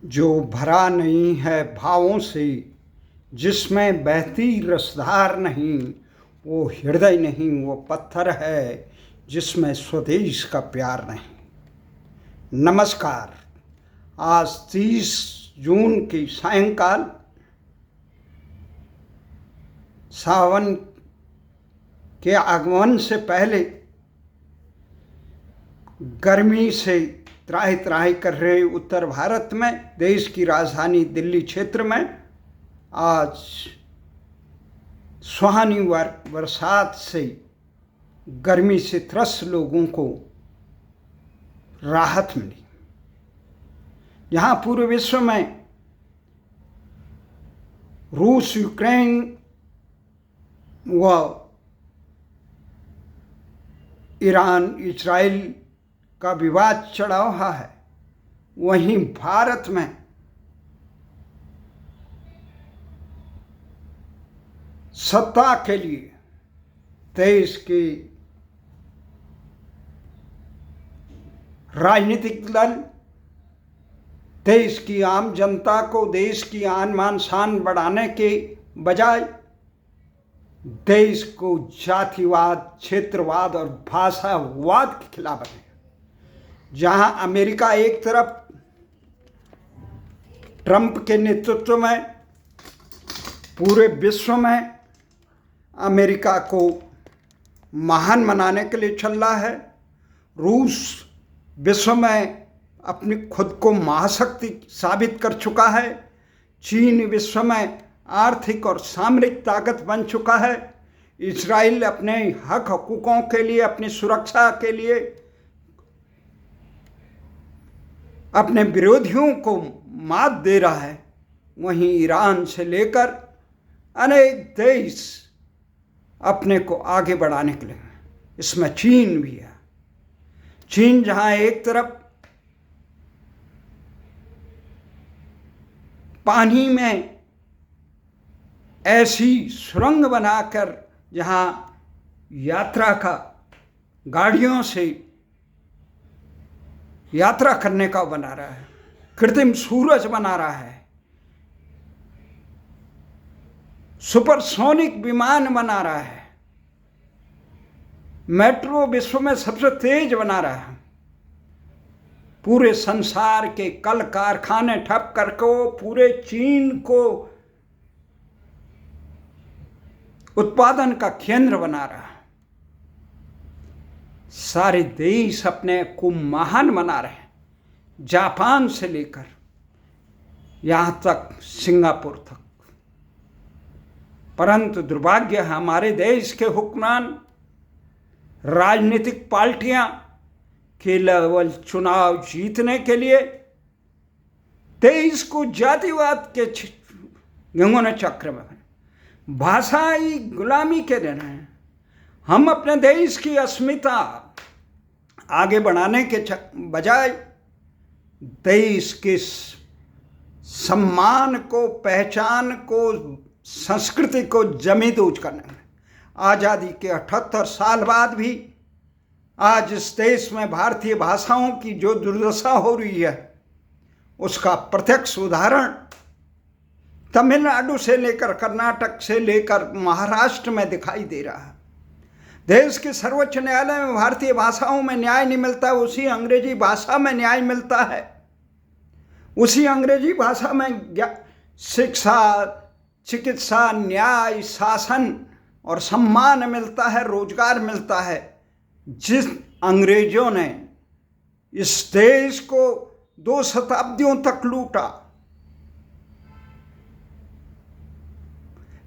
जो भरा नहीं है भावों से, जिसमें बहती रसधार नहीं, वो हृदय नहीं, वो पत्थर है जिसमें स्वदेश का प्यार नहीं। नमस्कार। आज 30 जून की सायंकाल सावन के आगमन से पहले गर्मी से त्राहि त्राहि कर रहे उत्तर भारत में, देश की राजधानी दिल्ली क्षेत्र में आज सुहानी बरसात से गर्मी से त्रस्त लोगों को राहत मिली। यहाँ पूरे विश्व में रूस, यूक्रेन व ईरान, इजराइल का विवाद चढ़ा हुआ है, वहीं भारत में सत्ता के लिए देश की राजनीतिक दल देश की आम जनता को देश की आन मान शान बढ़ाने के बजाय देश को जातिवाद, क्षेत्रवाद और भाषावाद के खिलाफ है। जहां अमेरिका एक तरफ ट्रंप के नेतृत्व में पूरे विश्व में अमेरिका को महान बनाने के लिए चल रहा है, रूस विश्व में अपनी खुद को महाशक्ति साबित कर चुका है, चीन विश्व में आर्थिक और सामरिक ताकत बन चुका है, इजराइल अपने हक हकूकों के लिए, अपनी सुरक्षा के लिए अपने विरोधियों को मात दे रहा है। वहीं ईरान से लेकर अनेक देश अपने को आगे बढ़ाने के लिए, इसमें चीन भी है। चीन जहां एक तरफ पानी में ऐसी सुरंग बनाकर जहां यात्रा का गाड़ियों से यात्रा करने का बना रहा है, कृत्रिम सूरज बना रहा है, सुपरसोनिक विमान बना रहा है, मेट्रो विश्व में सबसे तेज बना रहा है, पूरे संसार के कल कारखाने ठप करके पूरे चीन को उत्पादन का केंद्र बना रहा है। सारे देश अपने को महान बना रहे हैं, जापान से लेकर यहाँ तक सिंगापुर तक। परंतु दुर्भाग्य है, हमारे देश के हुक्मरान, राजनीतिक पार्टियां केवल चुनाव जीतने के लिए देश को जातिवाद के गंगोने चक्र में, भाषाई गुलामी के दिन हैं। हम अपने देश की अस्मिता आगे बढ़ाने के बजाय देश के सम्मान को, पहचान को, संस्कृति को जमींदोज करने में, आज़ादी के 78 साल बाद भी आज इस देश में भारतीय भाषाओं की जो दुर्दशा हो रही है, उसका प्रत्यक्ष उदाहरण तमिलनाडु से लेकर कर्नाटक से लेकर महाराष्ट्र में दिखाई दे रहा है। देश के सर्वोच्च न्यायालय में भारतीय भाषाओं में न्याय नहीं मिलता, उसी अंग्रेजी भाषा में न्याय मिलता है। उसी अंग्रेजी भाषा में शिक्षा, चिकित्सा, न्याय, शासन और सम्मान मिलता है, रोजगार मिलता है। जिस अंग्रेजों ने इस देश को 2 शताब्दियों तक लूटा,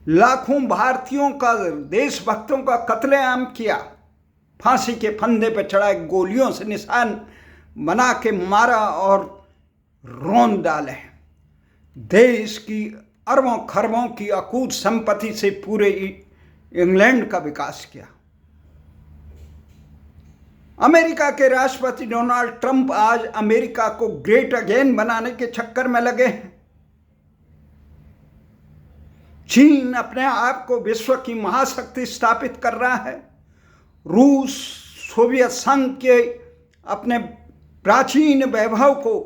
लाखों भारतीयों का, देशभक्तों का कत्लेआम किया, फांसी के फंदे पर चढ़ाए, गोलियों से निशान बना के मारा और रौंद डाले, देश की अरबों खरबों की अकूत संपत्ति से पूरे इंग्लैंड का विकास किया। अमेरिका के राष्ट्रपति डोनाल्ड ट्रंप आज अमेरिका को ग्रेट अगेन बनाने के चक्कर में लगे हैं। चीन अपने आप को विश्व की महाशक्ति स्थापित कर रहा है। रूस सोवियत संघ के अपने प्राचीन वैभव को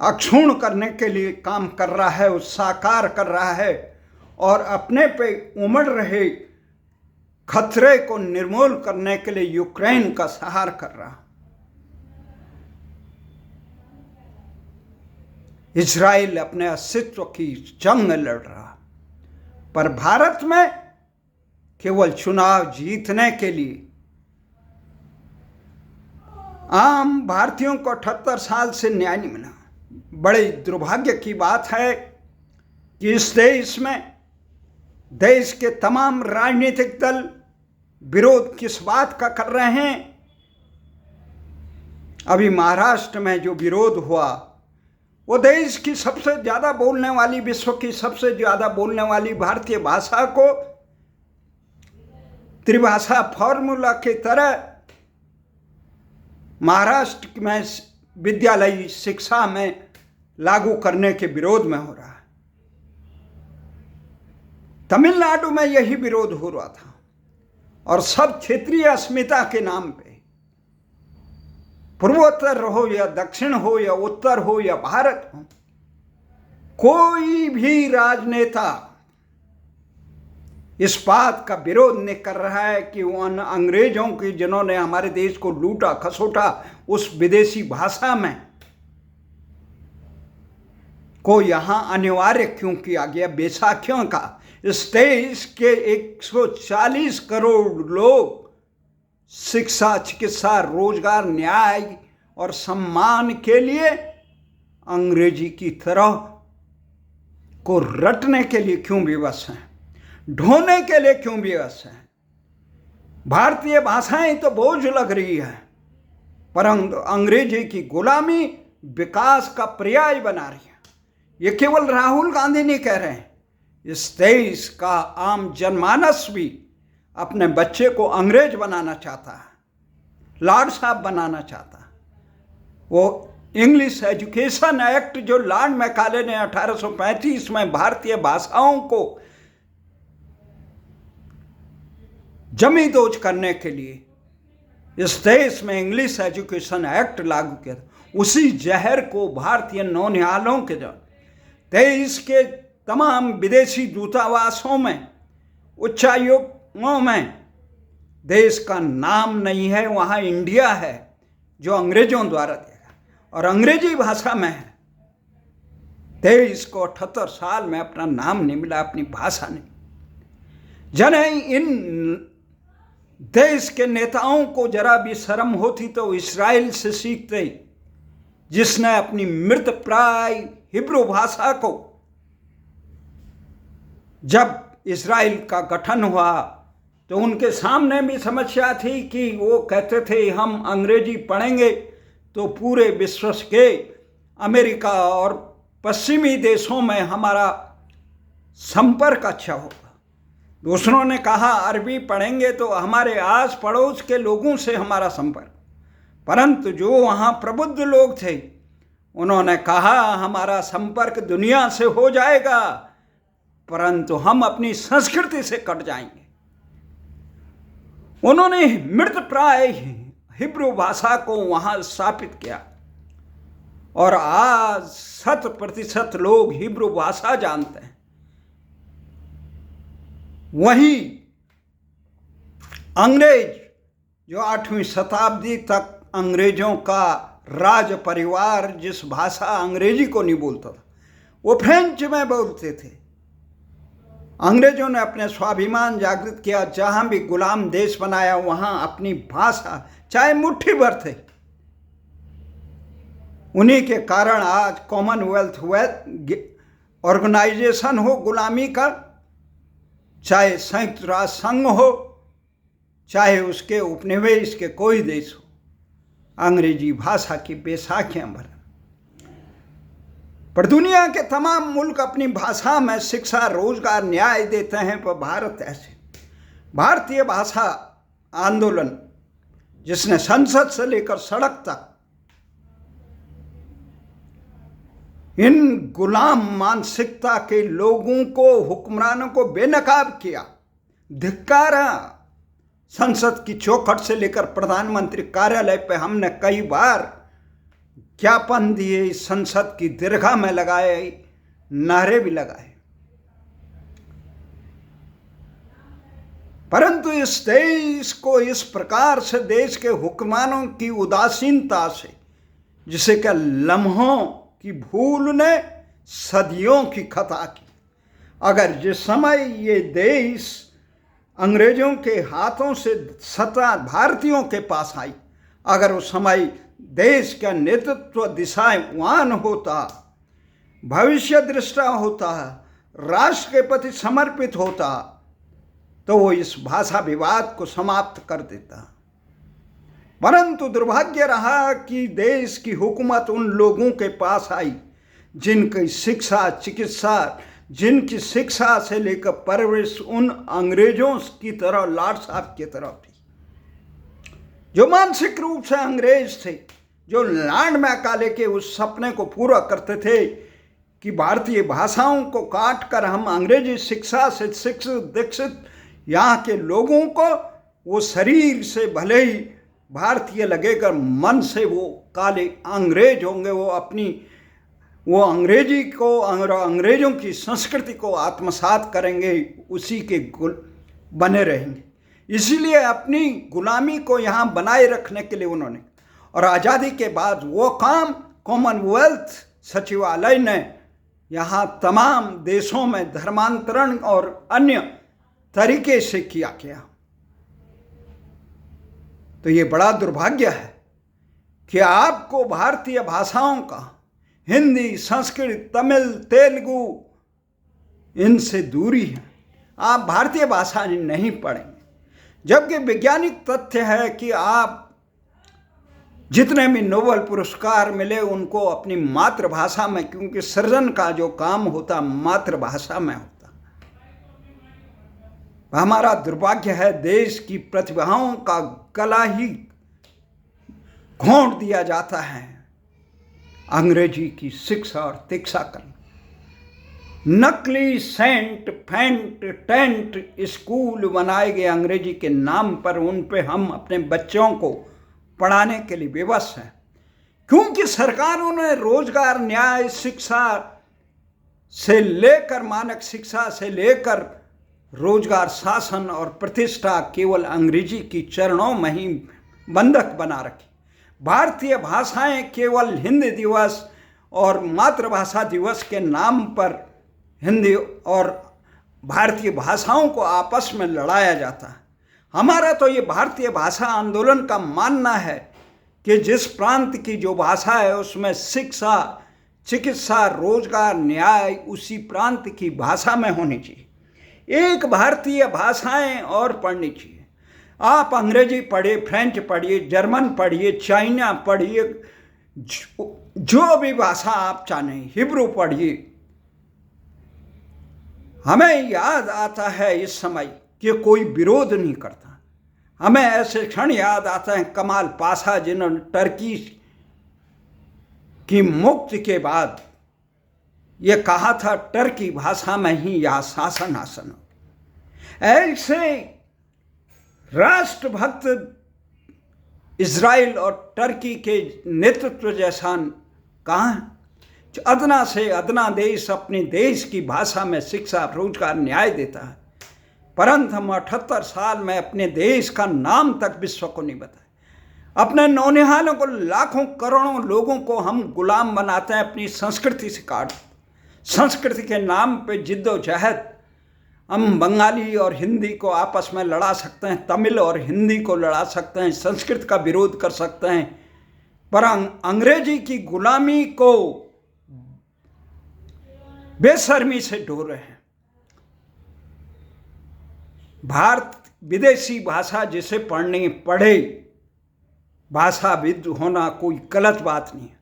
अक्षुण्ण करने के लिए काम कर रहा है, साकार कर रहा है और अपने पे उमड़ रहे खतरे को निर्मूल करने के लिए यूक्रेन का सहारा कर रहा। इजराइल अपने अस्तित्व की जंग लड़ रहा, पर भारत में केवल चुनाव जीतने के लिए आम भारतीयों को 78 साल से न्याय नहीं मिला। बड़े दुर्भाग्य की बात है कि इस देश में देश के तमाम राजनीतिक दल विरोध किस बात का कर रहे हैं। अभी महाराष्ट्र में जो विरोध हुआ वो देश की सबसे ज़्यादा बोलने वाली, विश्व की सबसे ज़्यादा बोलने वाली भारतीय भाषा को त्रिभाषा फॉर्मूला की तरह महाराष्ट्र में विद्यालयी शिक्षा में लागू करने के विरोध में हो रहा है। तमिलनाडु में यही विरोध हो रहा था और सब क्षेत्रीय अस्मिता के नाम पे, पूर्वोत्तर हो या दक्षिण हो या उत्तर हो या भारत हो, कोई भी राजनेता इस बात का विरोध नहीं कर रहा है कि उन अंग्रेजों की जिन्होंने हमारे देश को लूटा खसोटा उस विदेशी भाषा में को यहां अनिवार्य क्यों किया गया। बैसाखियों का इस देश के 140 करोड़ लोग शिक्षा, चिकित्सा, रोजगार, न्याय और सम्मान के लिए अंग्रेजी की तरह को रटने के लिए क्यों विवश हैं, ढोने के लिए क्यों विवश हैं। भारतीय भाषाएं तो बोझ लग रही है, पर अंग्रेजी की गुलामी विकास का पर्याय बना रही है। ये केवल राहुल गांधी नहीं कह रहे हैं, इस देश का आम जनमानस भी अपने बच्चे को अंग्रेज बनाना चाहता है, लॉर्ड साहब बनाना चाहता है। वो इंग्लिश एजुकेशन एक्ट जो लॉर्ड मैकाले ने 1835 में भारतीय भाषाओं को जमींदोज करने के लिए इस देश में इंग्लिश एजुकेशन एक्ट लागू किया था, उसी जहर को भारतीय नौनिहालों के देश के तमाम विदेशी दूतावासों में, उच्चायुक्तों में देश का नाम नहीं है, वहाँ इंडिया है जो अंग्रेजों द्वारा दिया गया और अंग्रेजी भाषा में है। देश को 78 साल में अपना नाम नहीं मिला, अपनी भाषा नहीं। जने इन देश के नेताओं को जरा भी शर्म होती तो इस्राइल से सीखते, जिसने अपनी मृत प्राय हिब्रू भाषा को, जब इस्राइल का गठन हुआ तो उनके सामने भी समस्या थी कि वो कहते थे हम अंग्रेजी पढ़ेंगे तो पूरे विश्व के अमेरिका और पश्चिमी देशों में हमारा संपर्क अच्छा होगा। दूसरों ने कहा अरबी पढ़ेंगे तो हमारे आस पड़ोस के लोगों से हमारा संपर्क, परंतु जो वहाँ प्रबुद्ध लोग थे उन्होंने कहा हमारा संपर्क दुनिया से हो जाएगा, परंतु हम अपनी संस्कृति से कट जाएंगे। उन्होंने मृत प्राय हिब्रू भाषा को वहाँ स्थापित किया और आज 100% लोग हिब्रू भाषा जानते हैं। वही अंग्रेज जो 8वीं शताब्दी तक अंग्रेजों का राज परिवार जिस भाषा अंग्रेजी को नहीं बोलता था वो फ्रेंच में बोलते थे। अंग्रेजों ने अपने स्वाभिमान जागृत किया, जहां भी गुलाम देश बनाया वहां अपनी भाषा चाहे मुट्ठी भर थे। उन्हीं के कारण आज कॉमनवेल्थ ऑर्गेनाइजेशन हो गुलामी का, चाहे संयुक्त राष्ट्र संघ हो, चाहे उसके उपनिवेश के कोई देश हो, अंग्रेजी भाषा की बैसाखियां भर। पर दुनिया के तमाम मुल्क अपनी भाषा में शिक्षा, रोजगार, न्याय देते हैं, पर भारत ऐसे। भारतीय भाषा आंदोलन जिसने संसद से लेकर सड़क तक इन गुलाम मानसिकता के लोगों को, हुक्मरानों को बेनकाब किया, धिक्कारा। संसद की चौखट से लेकर प्रधानमंत्री कार्यालय पे हमने कई बार ज्ञापन दिए, संसद की दीर्घा में लगाए, नारे भी लगाए। परंतु इस देश को इस प्रकार से देश के हुक्मरानों की उदासीनता से, जिसे क्या लम्हों की भूल ने सदियों की खता की। अगर जिस समय ये देश अंग्रेजों के हाथों से सत्ता भारतीयों के पास आई, अगर उस समय देश का नेतृत्व दिशावान होता, भविष्य दृष्टा होता, राष्ट्र के प्रति समर्पित होता, तो वो इस भाषा विवाद को समाप्त कर देता। परंतु दुर्भाग्य रहा कि देश की हुकूमत उन लोगों के पास आई जिनकी शिक्षा, चिकित्सा, जिनकी शिक्षा से लेकर परवरिश उन अंग्रेजों की तरह, लॉर्ड साहब की तरह थी, जो मानसिक रूप से अंग्रेज थे, जो लॉर्ड मैकाले के उस सपने को पूरा करते थे कि भारतीय भाषाओं को काट कर हम अंग्रेजी शिक्षा से शिक्षित दीक्षित यहाँ के लोगों को, वो शरीर से भले ही भारतीय लगेगा, मन से वो काले अंग्रेज होंगे, वो अंग्रेजी को और अंग्रेजों की संस्कृति को आत्मसात करेंगे, उसी के बने रहेंगे। इसीलिए अपनी गुलामी को यहाँ बनाए रखने के लिए उन्होंने, और आज़ादी के बाद वो काम कॉमनवेल्थ सचिवालय ने यहाँ तमाम देशों में धर्मांतरण और अन्य तरीके से किया गया। तो ये बड़ा दुर्भाग्य है कि आपको भारतीय भाषाओं का, हिंदी, संस्कृत, तमिल, तेलुगु, इनसे दूरी है। आप भारतीय भाषा नहीं पढ़ेंगे, जबकि वैज्ञानिक तथ्य है कि आप जितने भी नोबेल पुरस्कार मिले उनको अपनी मातृभाषा में, क्योंकि सृजन का जो काम होता मातृभाषा में होता। हमारा दुर्भाग्य है, देश की प्रतिभाओं का गला ही घोंट दिया जाता है अंग्रेजी की शिक्षा और दीक्षा कर। नकली सेंट, फेंट, टेंट स्कूल बनाए गए अंग्रेजी के नाम पर, उन पे हम अपने बच्चों को पढ़ाने के लिए विवश हैं, क्योंकि सरकारों ने रोजगार, न्याय, शिक्षा से लेकर, मानक शिक्षा से लेकर रोजगार, शासन और प्रतिष्ठा केवल अंग्रेजी की चरणों में ही बंधक बना रखी। भारतीय भाषाएं केवल हिंदी दिवस और मातृभाषा दिवस के नाम पर हिंदी और भारतीय भाषाओं को आपस में लड़ाया जाता है। हमारा तो ये भारतीय भाषा आंदोलन का मानना है कि जिस प्रांत की जो भाषा है उसमें शिक्षा, चिकित्सा, रोजगार, न्याय उसी प्रांत की भाषा में होनी चाहिए। एक भारतीय भाषाएं और पढ़नी चाहिए। आप अंग्रेजी पढ़िए, फ्रेंच पढ़िए, जर्मन पढ़िए, चाइना पढ़िए, जो भी भाषा आप चाहें, हिब्रू पढ़िए। हमें याद आता है इस समय कि कोई विरोध नहीं करता। हमें ऐसे क्षण याद आता है कमाल पाशा, जिन्होंने टर्की की मुक्ति के बाद ये कहा था, टर्की भाषा में ही यह शासन आसन। ऐसे राष्ट्रभक्त इजराइल और टर्की के नेतृत्व जैसा कहाँ, अदना से अदना देश अपने देश की भाषा में शिक्षा, रोजगार, न्याय देता है, परंतु हम 78 साल में अपने देश का नाम तक विश्व को नहीं बताए। अपने नौनिहालों को, लाखों करोड़ों लोगों को हम गुलाम बनाते हैं, अपनी संस्कृति से काट। संस्कृति के नाम पे जिद्दोजहद, हम बंगाली और हिंदी को आपस में लड़ा सकते हैं, तमिल और हिंदी को लड़ा सकते हैं, संस्कृत का विरोध कर सकते हैं, पर अंग्रेजी की गुलामी को बेशर्मी से ढो रहे हैं। भारत विदेशी भाषा जिसे पढ़नी पढ़े, भाषाविद होना कोई गलत बात नहीं है,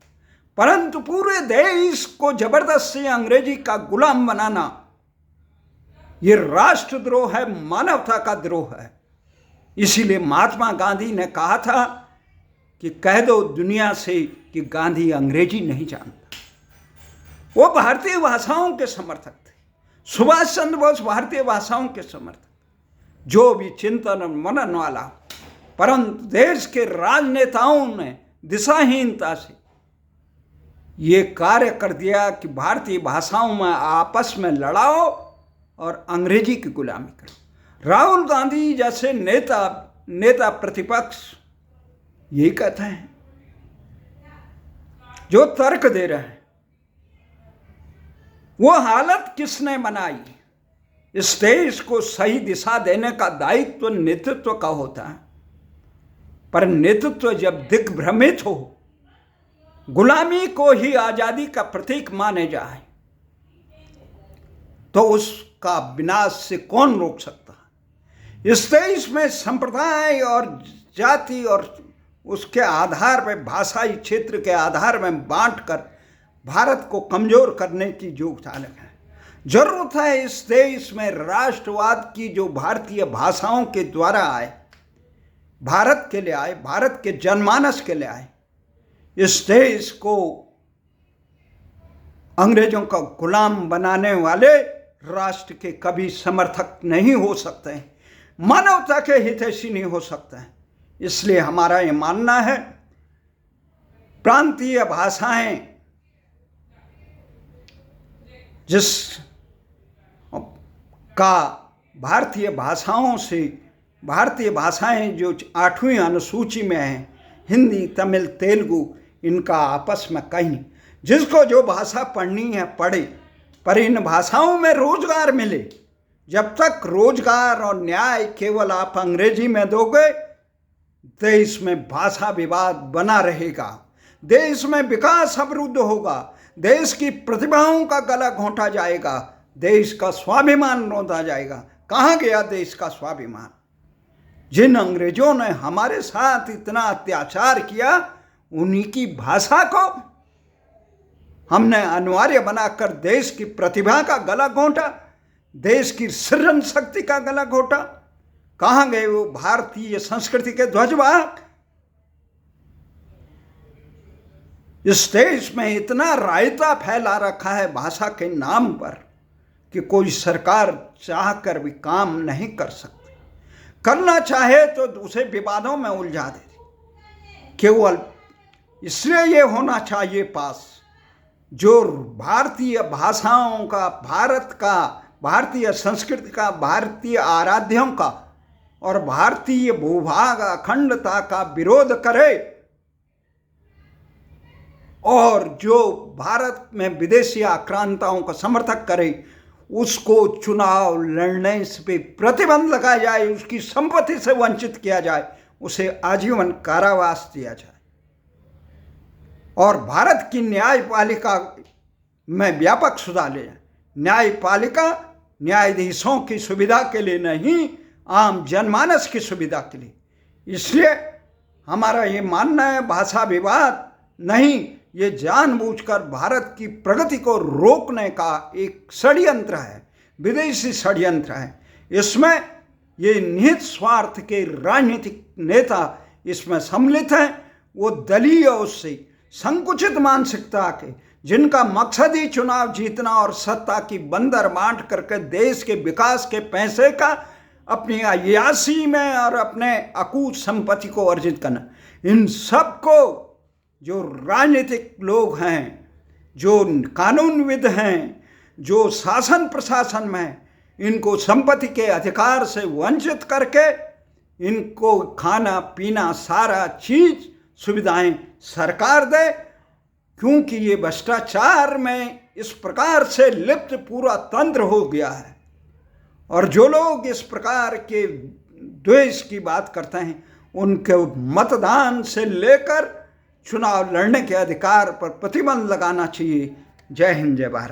परंतु पूरे देश को जबरदस्ती अंग्रेजी का गुलाम बनाना ये राष्ट्रद्रोह है, मानवता का द्रोह है। इसीलिए महात्मा गांधी ने कहा था कि कह दो दुनिया से कि गांधी अंग्रेजी नहीं जानता। वो भारतीय भाषाओं के समर्थक थे। सुभाष चंद्र बोस भारतीय भाषाओं के समर्थक, जो भी चिंतन और मनन वाला, परंतु देश के राजनेताओं ने दिशाहीनता से ये कार्य कर दिया कि भारतीय भाषाओं में आपस में लड़ाओ और अंग्रेजी की गुलामी करो। राहुल गांधी जैसे नेता प्रतिपक्ष यही कहते हैं, जो तर्क दे रहे हैं। वो हालत किसने बनाई? इस देश को सही दिशा देने का दायित्व नेतृत्व का होता है, पर नेतृत्व जब दिग्भ्रमित हो, गुलामी को ही आजादी का प्रतीक माने जाए, तो उसका विनाश से कौन रोक सकता है? इस देश में संप्रदाय और जाति और उसके आधार पर, भाषाई क्षेत्र के आधार में बांटकर भारत को कमजोर करने की जो चालक है। जरूरत है इस देश में राष्ट्रवाद की, जो भारतीय भाषाओं के द्वारा आए, भारत के लिए आए, भारत के जनमानस के लिए आए। इस देश को अंग्रेजों का गुलाम बनाने वाले राष्ट्र के कभी समर्थक नहीं हो सकते हैं, मानवता के हितैषी नहीं हो सकते हैं। इसलिए हमारा ये मानना है, प्रांतीय भाषाएं जिस का भारतीय भाषाओं से, भारतीय भाषाएं जो 8वीं अनुसूची में हैं, हिंदी, तमिल, तेलुगु, इनका आपस में कहीं नहीं। जिसको जो भाषा पढ़नी है पढ़े, पर इन भाषाओं में रोजगार मिले। जब तक रोजगार और न्याय केवल आप अंग्रेजी में दोगे, देश में भाषा विवाद बना रहेगा, देश में विकास अवरुद्ध होगा, देश की प्रतिभाओं का गला घोंटा जाएगा, देश का स्वाभिमान रोंदा जाएगा। कहाँ गया देश का स्वाभिमान? जिन अंग्रेजों ने हमारे साथ इतना अत्याचार किया, उन्हीं की भाषा को हमने अनिवार्य बनाकर देश की प्रतिभा का गला घोंटा, देश की सृजन शक्ति का गला घोंटा। कहाँ गए वो भारतीय संस्कृति के ध्वजवाहक? इस देश में इतना रायता फैला रखा है भाषा के नाम पर कि कोई सरकार चाहकर भी काम नहीं कर सकती। करना चाहे तो दूसरे विवादों में उलझा देती। केवल इसलिए ये होना चाहिए पास, जो भारतीय भाषाओं का, भारत का, भारतीय संस्कृति का, भारतीय आराध्यों का और भारतीय भूभाग अखंडता का विरोध करे, और जो भारत में विदेशी आक्रांताओं का समर्थक करे, उसको चुनाव लड़ने से प्रतिबंध लगाया जाए, उसकी संपत्ति से वंचित किया जाए, उसे आजीवन कारावास दिया जाए। और भारत की न्यायपालिका में व्यापक सुधार ले जाए। न्यायपालिका न्यायाधीशों की सुविधा के लिए नहीं, आम जनमानस की सुविधा के लिए। इसलिए हमारा ये मानना है, भाषा विवाद नहीं, ये जानबूझकर भारत की प्रगति को रोकने का एक षड्यंत्र है, विदेशी षड्यंत्र है। इसमें ये निहित स्वार्थ के राजनीतिक नेता इसमें सम्मिलित हैं। वो दलीय उससे संकुचित मानसिकता के, जिनका मकसद ही चुनाव जीतना और सत्ता की बंदर बांट करके देश के विकास के पैसे का अपनी अय्याशी में और अपने अकूत संपत्ति को अर्जित करना। इन सब को जो राजनीतिक लोग हैं, जो कानूनविद हैं, जो शासन प्रशासन में, इनको संपत्ति के अधिकार से वंचित करके इनको खाना पीना सारा चीज सुविधाएं सरकार दे, क्योंकि ये भ्रष्टाचार में इस प्रकार से लिप्त पूरा तंत्र हो गया है। और जो लोग इस प्रकार के द्वेष की बात करते हैं, उनके मतदान से लेकर चुनाव लड़ने के अधिकार पर प्रतिबंध लगाना चाहिए। जय हिंद, जय भारत।